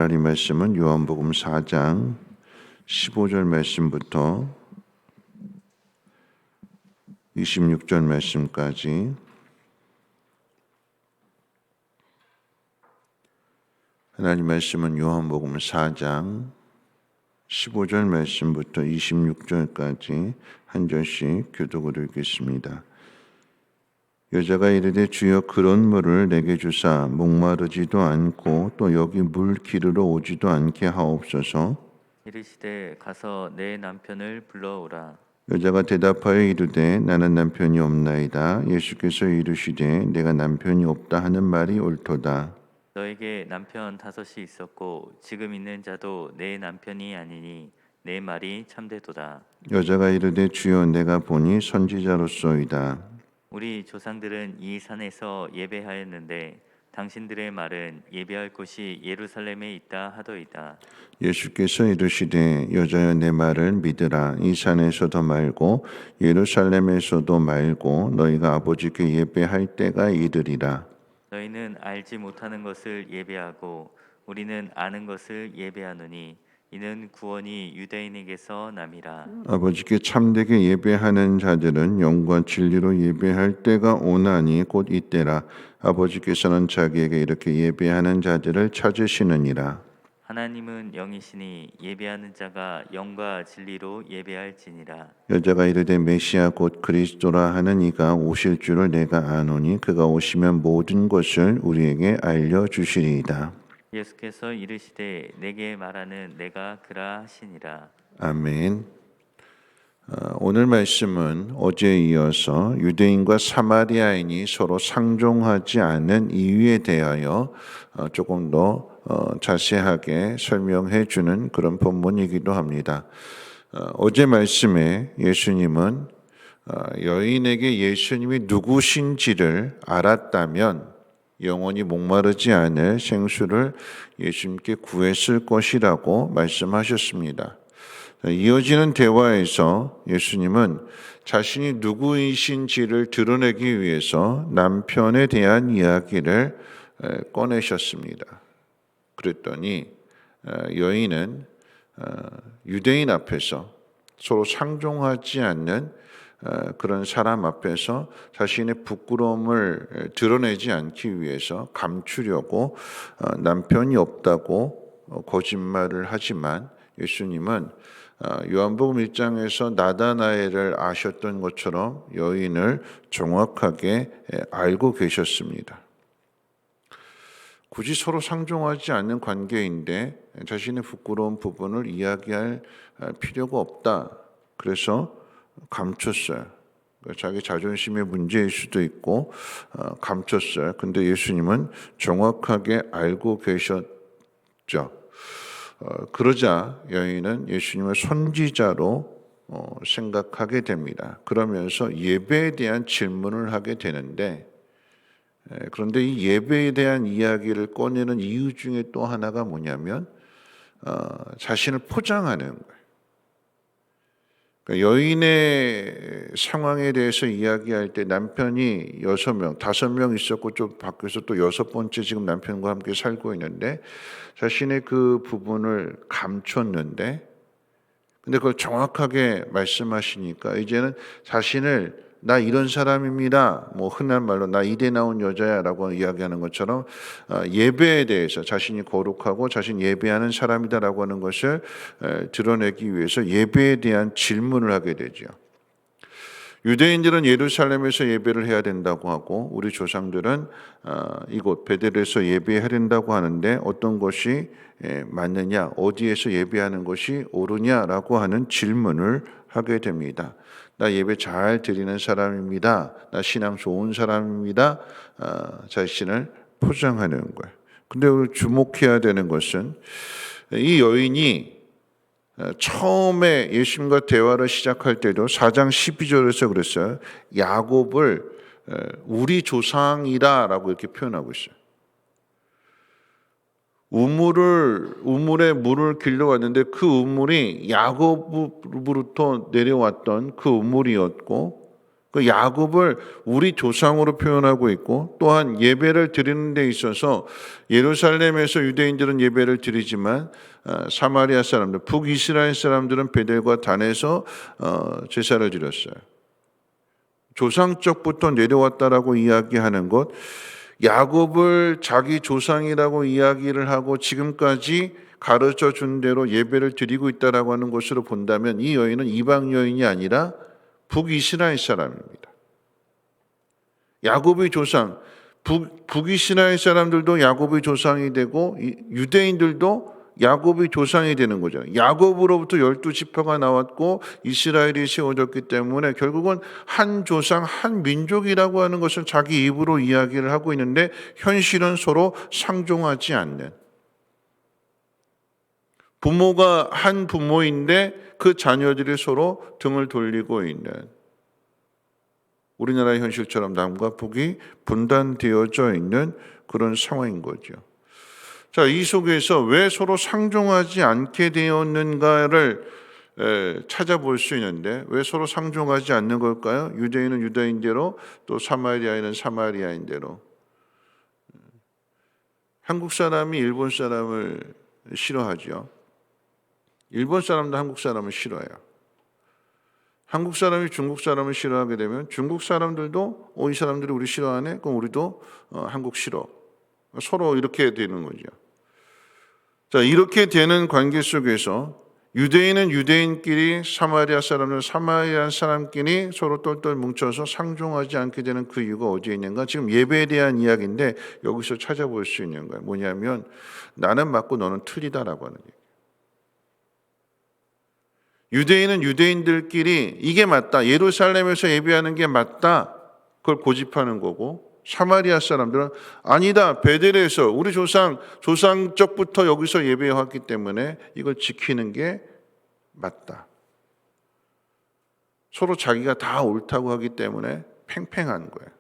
하나님 말씀은 요한복음 4장 15절 말씀부터 26절 말씀까지 하나님 말씀은 요한복음 4장 15절 말씀부터 26절까지 한 절씩 교독으로 읽겠습니다. 여자가 이르되 주여 그런 물을 내게 주사 목마르지도 않고 또 여기 물 기르러 오지도 않게 하옵소서. 이르시되 가서 내 남편을 불러오라. 여자가 대답하여 이르되 나는 남편이 없나이다. 예수께서 이르시되 내가 남편이 없다 하는 말이 옳도다. 너에게 남편 5이 있었고 지금 있는 자도 내 남편이 아니니 내 말이 참되도다. 여자가 이르되 주여 내가 보니 선지자로소이다. 우리 조상들은 이 산에서 예배하였는데 당신들의 말은 예배할 곳이 예루살렘에 있다 하더이다. 예수께서 이르시되 여자여 내 말을 믿으라. 이 산에서도 말고 예루살렘에서도 말고 너희가 아버지께 예배할 때가 이르리라. 너희는 알지 못하는 것을 예배하고 우리는 아는 것을 예배하노니 이는 구원이 유대인에게서 남이라. 아버지께 참되게 예배하는 자들은 영과 진리로 예배할 때가 오나니 곧 이때라. 아버지께서는 자기에게 이렇게 예배하는 자들을 찾으시느니라. 하나님은 영이시니 예배하는 자가 영과 진리로 예배할지니라. 여자가 이르되 메시아 곧 그리스도라 하는 이가 오실 줄을 내가 아노니 그가 오시면 모든 것을 우리에게 알려주시리이다. 예수께서 이르시되 내게 말하는 내가 그라 하시니라. 아멘. 오늘 말씀은 어제에 이어서 유대인과 사마리아인이 서로 상종하지 않은 이유에 대하여 조금 더 자세하게 설명해 주는 그런 본문이기도 합니다. 어제 말씀에 예수님은 여인에게 예수님이 누구신지를 알았다면 영원히 목마르지 않을 생수를 예수님께 구했을 것이라고 말씀하셨습니다. 이어지는 대화에서 예수님은 자신이 누구이신지를 드러내기 위해서 남편에 대한 이야기를 꺼내셨습니다. 그랬더니 여인은 유대인 앞에서 서로 상종하지 않는 그런 사람 앞에서 자신의 부끄러움을 드러내지 않기 위해서 감추려고 남편이 없다고 거짓말을 하지만 예수님은 요한복음 1장에서 나다나엘을 아셨던 것처럼 여인을 정확하게 알고 계셨습니다. 굳이 서로 상종하지 않는 관계인데 자신의 부끄러운 부분을 이야기할 필요가 없다. 그래서 감췄어요. 자기 자존심의 문제일 수도 있고 감췄어요. 근데 예수님은 정확하게 알고 계셨죠. 그러자 여인은 예수님을 선지자로 생각하게 됩니다. 그러면서 예배에 대한 질문을 하게 되는데 그런데 이 예배에 대한 이야기를 꺼내는 이유 중에 또 하나가 뭐냐면 자신을 포장하는 거예요. 그러니까 여인의 상황에 대해서 이야기할 때 남편이 6명, 5명 있었고 좀 바뀌어서 또 6번째 지금 남편과 함께 살고 있는데 자신의 그 부분을 감췄는데 근데 그걸 정확하게 말씀하시니까 이제는 자신을 나 이런 사람입니다. 뭐 흔한 말로 나 이대 나온 여자야라고 이야기하는 것처럼 예배에 대해서 자신이 거룩하고 자신 예배하는 사람이다라고 하는 것을 드러내기 위해서 예배에 대한 질문을 하게 되죠. 유대인들은 예루살렘에서 예배를 해야 된다고 하고 우리 조상들은 이곳 베델에서 예배해야 된다고 하는데 어떤 것이 맞느냐, 어디에서 예배하는 것이 옳으냐라고 하는 질문을 하게 됩니다. 나 예배 잘 드리는 사람입니다. 나 신앙 좋은 사람입니다. 자신을 포장하는 거예요. 근데 우리 주목해야 되는 것은 이 여인이 처음에 예수님과 대화를 시작할 때도 4장 12절에서 그랬어요. 야곱을 우리 조상이다라고 이렇게 표현하고 있어요. 우물에 물을 길러왔는데 그 우물이 야곱으로부터 내려왔던 그 우물이었고 그 야곱을 우리 조상으로 표현하고 있고, 또한 예배를 드리는 데 있어서 예루살렘에서 유대인들은 예배를 드리지만 사마리아 사람들, 북이스라엘 사람들은 베델과 단에서 제사를 드렸어요. 조상적부터 내려왔다라고 이야기하는 것, 야곱을 자기 조상이라고 이야기를 하고 지금까지 가르쳐 준 대로 예배를 드리고 있다라고 하는 것으로 본다면 이 여인은 이방 여인이 아니라 북이스라엘 사람입니다. 야곱의 조상, 북이스라엘 사람들도 야곱의 조상이 되고 유대인들도 야곱의 조상이 되는 거죠. 야곱으로부터 12지파가 나왔고 이스라엘이 세워졌기 때문에 결국은 한 조상, 한 민족이라고 하는 것을 자기 입으로 이야기를 하고 있는데 현실은 서로 상종하지 않는, 부모가 한 부모인데 그 자녀들이 서로 등을 돌리고 있는, 우리나라의 현실처럼 남과 북이 분단되어져 있는 그런 상황인 거죠. 자, 이 속에서 왜 서로 상종하지 않게 되었는가를 찾아볼 수 있는데, 왜 서로 상종하지 않는 걸까요? 유대인은 유대인대로, 또 사마리아인은 사마리아인대로. 한국 사람이 일본 사람을 싫어하죠. 일본 사람도 한국 사람을 싫어해요. 한국 사람이 중국 사람을 싫어하게 되면 중국 사람들도 이 사람들이 우리 싫어하네? 그럼 우리도 한국 싫어. 서로 이렇게 되는 거죠. 자, 이렇게 되는 관계 속에서 유대인은 유대인끼리, 사마리아 사람은 사마리아 사람끼리 서로 똘똘 뭉쳐서 상종하지 않게 되는 그 이유가 어디에 있는가? 지금 예배에 대한 이야기인데 여기서 찾아볼 수 있는 거예요. 뭐냐면 나는 맞고 너는 틀리다라고 하는 얘기예요. 유대인은 유대인들끼리 이게 맞다, 예루살렘에서 예배하는 게 맞다, 그걸 고집하는 거고, 사마리아 사람들은 아니다, 베델에서 우리 조상적부터 여기서 예배해왔기 때문에 이걸 지키는 게 맞다. 서로 자기가 다 옳다고 하기 때문에 팽팽한 거예요.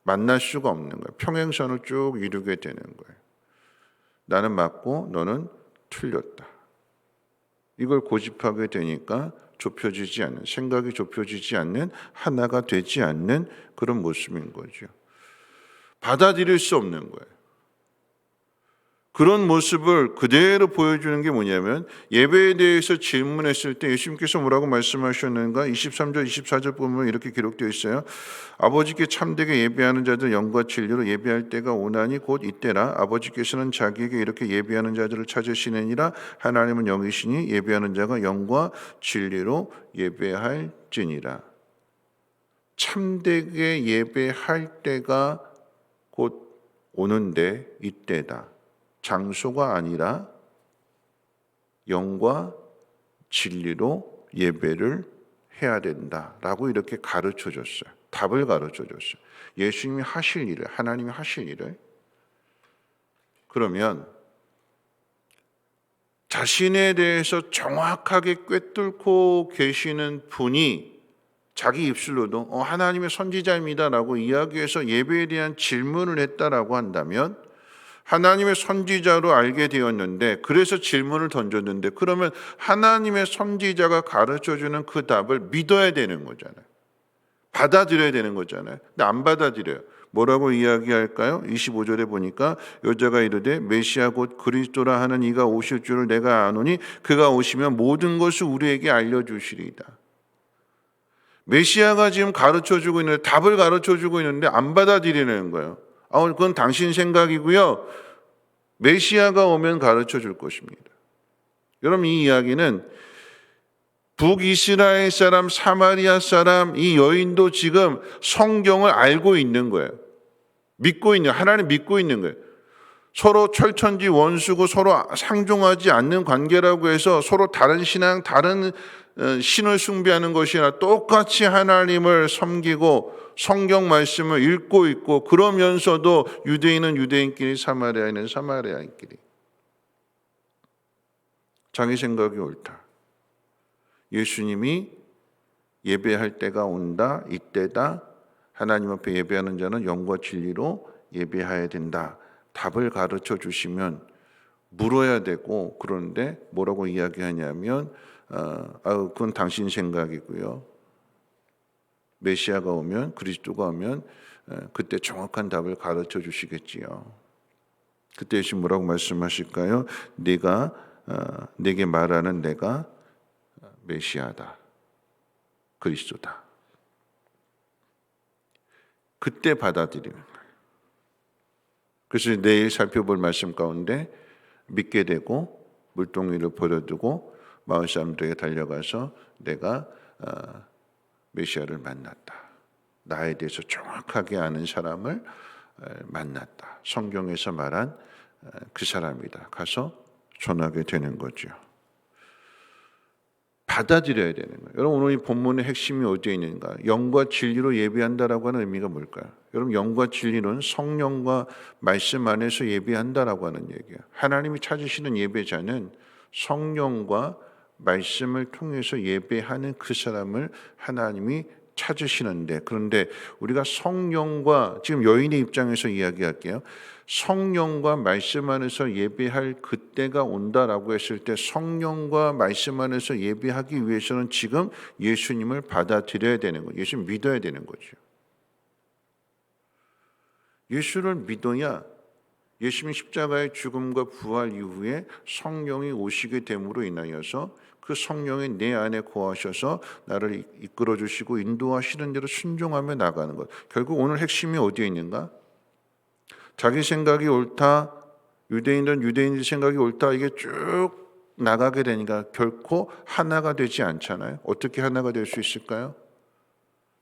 만날 수가 없는 거예요. 평행선을 쭉 이루게 되는 거예요. 나는 맞고 너는 틀렸다. 이걸 고집하게 되니까 좁혀지지 않는, 생각이 좁혀지지 않는, 하나가 되지 않는 그런 모습인 거죠. 받아들일 수 없는 거예요. 그런 모습을 그대로 보여주는 게 뭐냐면 예배에 대해서 질문했을 때 예수님께서 뭐라고 말씀하셨는가? 23절, 24절 보면 이렇게 기록되어 있어요. 아버지께 참되게 예배하는 자들 영과 진리로 예배할 때가 오나니 곧 이때라. 아버지께서는 자기에게 이렇게 예배하는 자들을 찾으시느니라. 하나님은 영이시니 예배하는 자가 영과 진리로 예배할지니라. 참되게 예배할 때가 곧 오는데 이때다. 장소가 아니라 영과 진리로 예배를 해야 된다라고 이렇게 가르쳐 줬어요. 답을 가르쳐 줬어요. 예수님이 하실 일을, 하나님이 하실 일을. 그러면 자신에 대해서 정확하게 꿰뚫고 계시는 분이 자기 입술로도 하나님의 선지자입니다라고 이야기해서 예배에 대한 질문을 했다라고 한다면, 하나님의 선지자로 알게 되었는데 그래서 질문을 던졌는데, 그러면 하나님의 선지자가 가르쳐주는 그 답을 믿어야 되는 거잖아요. 받아들여야 되는 거잖아요. 근데 안 받아들여요. 뭐라고 이야기할까요? 25절에 보니까 여자가 이르되 메시아 곧 그리스도라 하는 이가 오실 줄을 내가 아노니 그가 오시면 모든 것을 우리에게 알려주시리이다. 메시아가 지금 가르쳐주고 있는데, 답을 가르쳐주고 있는데 안 받아들이는 거예요. 그건 당신 생각이고요. 메시아가 오면 가르쳐 줄 것입니다. 여러분, 이 이야기는 북이스라엘 사람, 사마리아 사람, 이 여인도 지금 성경을 알고 있는 거예요. 믿고 있는, 하나님 믿고 있는 거예요. 서로 철천지 원수고 서로 상종하지 않는 관계라고 해서 서로 다른 신앙, 다른 신을 숭배하는 것이 아니라 똑같이 하나님을 섬기고 성경 말씀을 읽고 있고, 그러면서도 유대인은 유대인끼리, 사마리아인은 사마리아인끼리 자기 생각이 옳다. 예수님이 예배할 때가 온다, 이때다. 하나님 앞에 예배하는 자는 영과 진리로 예배해야 된다. 답을 가르쳐 주시면 물어야 되고, 그런데 뭐라고 이야기하냐면 그건 당신 생각이고요. 메시아가 오면, 그리스도가 오면 그때 정확한 답을 가르쳐 주시겠지요. 그때 예수님 뭐라고 말씀하실까요? 내게 말하는 내가 메시아다, 그리스도다. 그때 받아들이는 거예요. 그래서 내일 살펴볼 말씀 가운데 믿게 되고 물동이를 버려두고 마을 사람들에게 달려가서 내가 메시아를 만났다. 나에 대해서 정확하게 아는 사람을 만났다. 성경에서 말한 그 사람이다. 가서 전하게 되는 거죠. 받아들여야 되는 거예요. 여러분 오늘 이 본문의 핵심이 어디에 있는가? 영과 진리로 예배한다라고 하는 의미가 뭘까요? 여러분 영과 진리는 성령과 말씀 안에서 예배한다라고 하는 얘기예요. 하나님이 찾으시는 예배자는 성령과 말씀을 통해서 예배하는 그 사람을 하나님이 찾으시는데, 그런데 우리가 성령과, 지금 여인의 입장에서 이야기할게요. 성령과 말씀 안에서 예배할 그때가 온다라고 했을 때 성령과 말씀 안에서 예배하기 위해서는 지금 예수님을 받아들여야 되는 거예요. 예수님 믿어야 되는 거죠. 예수를 믿어야 예수님 십자가의 죽음과 부활 이후에 성령이 오시게 됨으로 인하여서 그 성령이 내 안에 거하셔서 나를 이끌어 주시고 인도하시는 대로 순종하며 나가는 것. 결국 오늘 핵심이 어디에 있는가? 자기 생각이 옳다, 유대인들 생각이 옳다, 이게 쭉 나가게 되니까 결코 하나가 되지 않잖아요. 어떻게 하나가 될 수 있을까요?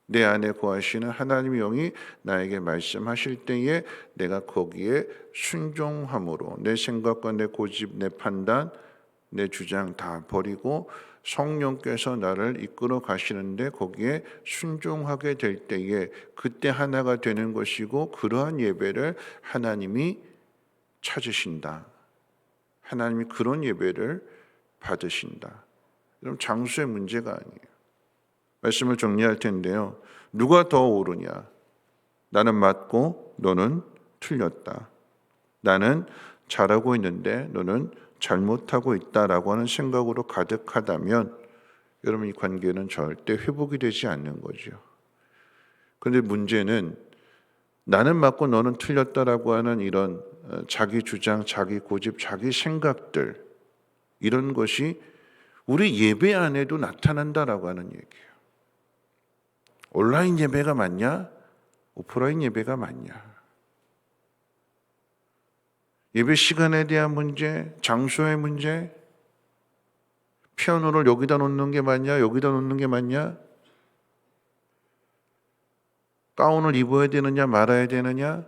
내 안에 거하시는 하나님의 영이 나에게 말씀하실 때에 내가 거기에 순종함으로 내 생각과 내 고집, 내 판단, 내 주장 다 버리고 성령께서 나를 이끌어 가시는데 거기에 순종하게 될 때에 그때 하나가 되는 것이고, 그러한 예배를 하나님이 찾으신다. 하나님이 그런 예배를 받으신다. 여러분 장소의 문제가 아니에요. 말씀을 정리할 텐데요. 누가 더 옳으냐? 나는 맞고 너는 틀렸다. 나는 잘하고 있는데 너는 잘못하고 있다라고 하는 생각으로 가득하다면 여러분 이 관계는 절대 회복이 되지 않는 거죠. 그런데 문제는 나는 맞고 너는 틀렸다라고 하는 이런 자기 주장, 자기 고집, 자기 생각들, 이런 것이 우리 예배 안에도 나타난다라고 하는 얘기예요. 온라인 예배가 맞냐? 오프라인 예배가 맞냐? 예배 시간에 대한 문제, 장소의 문제, 피아노를 여기다 놓는 게 맞냐? 여기다 놓는 게 맞냐? 가운을 입어야 되느냐 말아야 되느냐?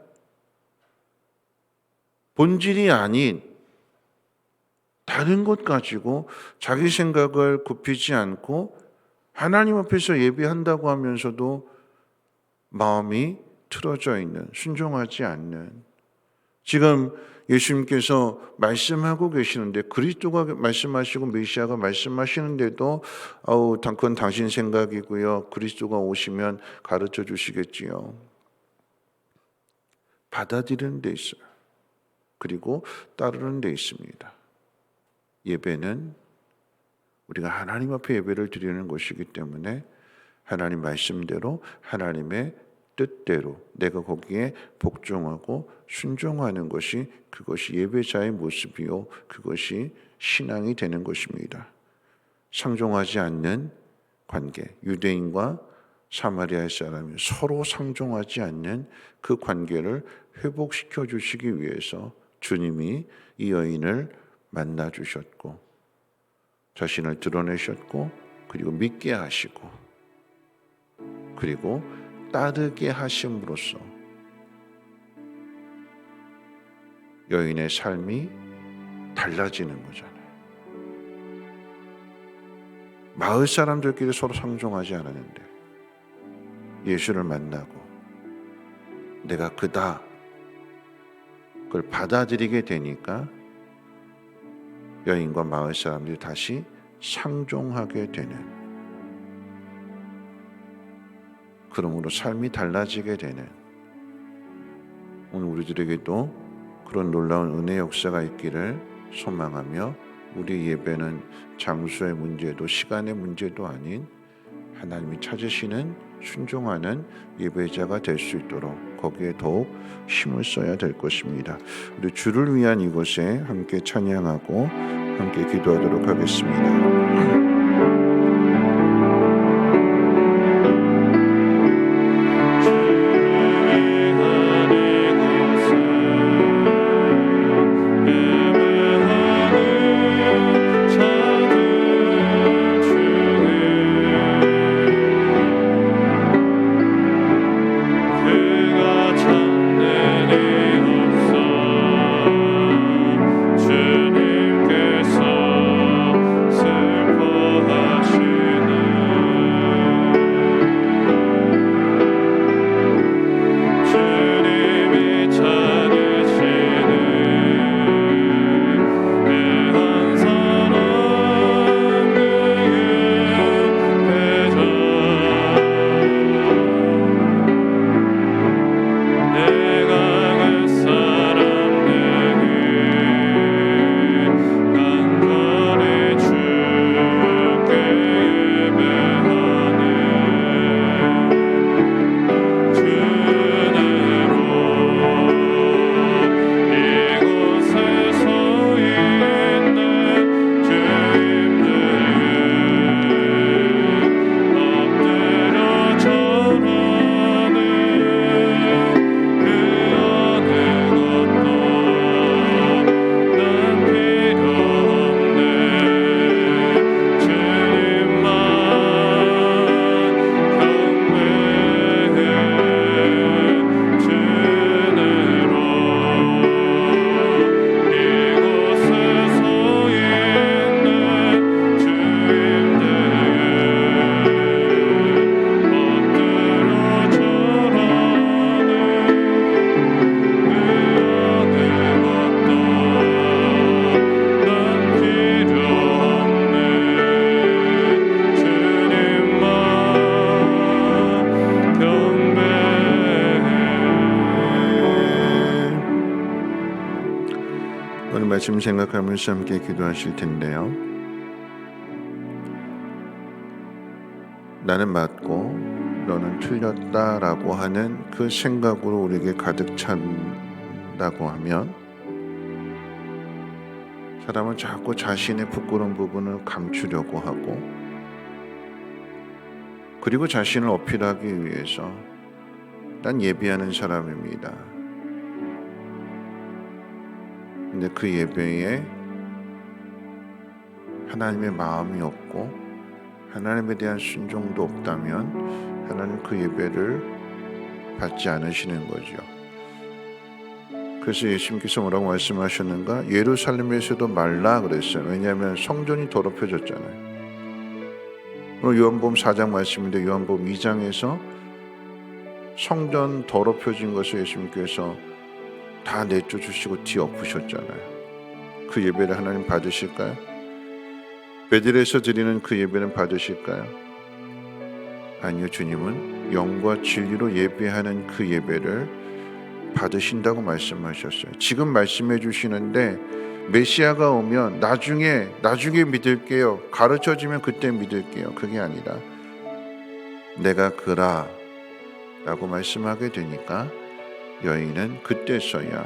본질이 아닌 다른 것 가지고 자기 생각을 굽히지 않고 하나님 앞에서 예배한다고 하면서도 마음이 틀어져 있는, 순종하지 않는, 지금 예수님께서 말씀하고 계시는데 그리스도가 말씀하시고 메시아가 말씀하시는데도 그건 당신 생각이고요. 그리스도가 오시면 가르쳐 주시겠지요. 받아들이는 데 있어요. 그리고 따르는 데 있습니다. 예배는 우리가 하나님 앞에 예배를 드리는 것이기 때문에 하나님 말씀대로 하나님의 뜻대로 내가 거기에 복종하고 순종하는 것이, 그것이 예배자의 모습이요, 그것이 신앙이 되는 것입니다. 상종하지 않는 관계, 유대인과 사마리아 사람이 서로 상종하지 않는 그 관계를 회복시켜 주시기 위해서 주님이 이 여인을 만나 주셨고 자신을 드러내셨고, 그리고 믿게 하시고, 그리고 따르게 하심으로써 여인의 삶이 달라지는 거잖아요. 마을 사람들끼리 서로 상종하지 않았는데 예수를 만나고 내가 그다, 그걸 받아들이게 되니까 여인과 마을 사람들이 다시 상종하게 되는, 그러므로 삶이 달라지게 되는, 오늘 우리들에게도 그런 놀라운 은혜 역사가 있기를 소망하며, 우리 예배는 장소의 문제도 시간의 문제도 아닌 하나님이 찾으시는 순종하는 예배자가 될 수 있도록 거기에 더욱 힘을 써야 될 것입니다. 우리 주를 위한 이곳에 함께 찬양하고 함께 기도하도록 하겠습니다. 오늘 말씀 생각하면서 함께 기도하실 텐데요. 나는 맞고 너는 틀렸다라고 하는 그 생각으로 우리에게 가득 찬다고 하면 사람은 자꾸 자신의 부끄러운 부분을 감추려고 하고 그리고 자신을 어필하기 위해서 난 예배하는 사람입니다. 근데 그 예배에 하나님의 마음이 없고 하나님에 대한 순종도 없다면 하나님 그 예배를 받지 않으시는 거죠. 그래서 예수님께서 뭐라고 말씀하셨는가? 예루살렘에서도 말라 그랬어요. 왜냐하면 성전이 더럽혀졌잖아요. 오늘 요한복음 4장 말씀인데 요한복음 2장에서 성전 더럽혀진 것을 예수님께서 다 내쫓으시고 뒤엎으셨잖아요. 그 예배를 하나님 받으실까요? 베델에서 드리는 그 예배는 받으실까요? 아니요, 주님은 영과 진리로 예배하는 그 예배를 받으신다고 말씀하셨어요. 지금 말씀해 주시는데 메시아가 오면 나중에 믿을게요. 가르쳐지면 그때 믿을게요. 그게 아니라 내가 그라 라고 말씀하게 되니까 여인은 그때서야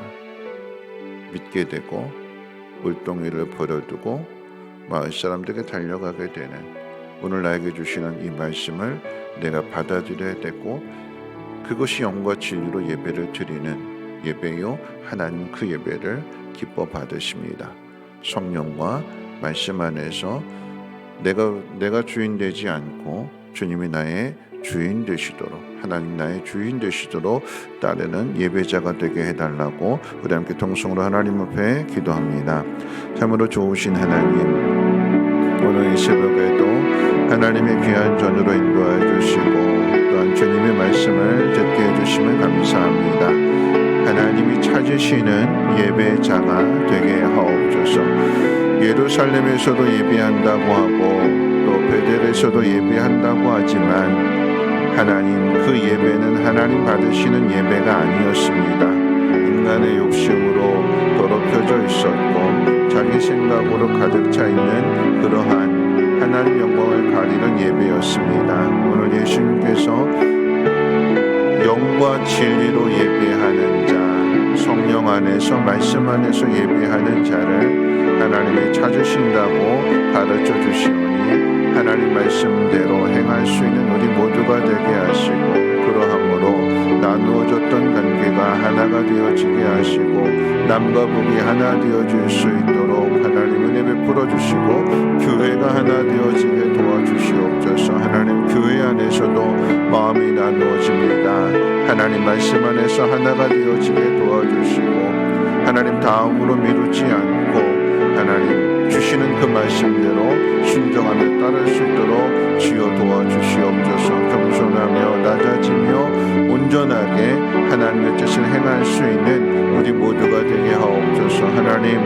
믿게 되고 물동이를 버려두고 마을 사람들에게 달려가게 되는, 오늘 나에게 주시는 이 말씀을 내가 받아들여야 되고 그것이 영과 진리로 예배를 드리는 예배요, 하나님 그 예배를 기뻐 받으십니다. 성령과 말씀 안에서 내가 주인 되지 않고 주님이 나의 주인 되시도록, 하나님 나의 주인 되시도록 따르는 예배자가 되게 해달라고 우리 함께 통성으로 하나님 앞에 기도합니다. 참으로 좋으신 하나님, 오늘 이 새벽에도 하나님의 귀한 전으로 인도하여 주시고 또한 주님의 말씀을 듣게 해주시면 감사합니다. 하나님이 찾으시는 예배자가 되게 하옵소서. 예루살렘에서도 예배한다고 하고 또 베델에서도 예배한다고 하지만 하나님, 그 예배는 하나님 받으시는 예배가 아니었습니다. 인간의 욕심으로 더럽혀져 있었고 자기 생각으로 가득 차 있는 그러한 하나님 영광을 가리는 예배였습니다. 오늘 예수님께서 영과 진리로 예배하는 자, 성령 안에서 말씀 안에서 예배하는 자를 하나님이 찾으신다고 가르쳐 주시오니 하나님 말씀대로 행할 수 있는 우리 모두가 되게 하시고 그러함으로 나누어졌던 관계가 하나가 되어지게 하시고 남과 북이 하나 되어질 수 있도록 하나님 은혜 베풀어 주시고 교회가 하나 되어지게 도와주시옵소서. 하나님 교회 안에서도 마음이 나누어집니다. 하나님 말씀 안에서 하나가 되어지게 도와주시고 하나님 다음으로 미루지 않고 하나님 주시는 그 말씀대로 순종하며 따를 수 있도록 주여 도와주시옵소서. 겸손하며 낮아지며 온전하게 하나님의 뜻을 행할 수 있는 우리 모두가 되게 하옵소서. 하나님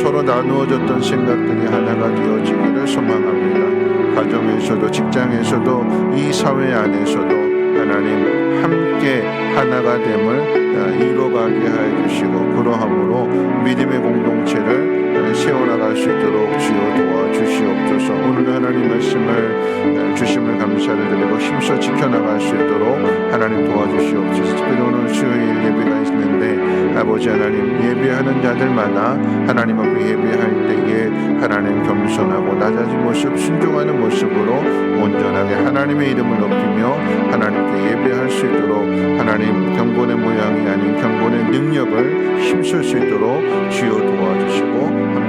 서로 나누어졌던 생각들이 하나가 되어지기를 소망합니다. 가정에서도 직장에서도 이 사회 안에서도 하나님 함께 하나가 됨을 이루어가게 하여 주시고 그러함으로 믿음의 공동체를 세워나갈 수 있도록 주여 도와주시옵소서. 오늘도 하나님 말씀을 주심을 감사를 드리고 힘써 지켜나갈 수 있도록 하나님 도와주시옵소서. 특별히 오늘 수요일 예배가 있는데 아버지 하나님 예배하는 자들마다 하나님 앞에 예배할 때에 하나님 겸손하고 낮아진 모습 순종하는 모습으로 온전하게 하나님의 이름을 높이며 하나님께 예배할 수 있도록 하나님 경건의 모양이 아닌 경건의 능력을 힘쓸 수 있도록 주여 도와주시고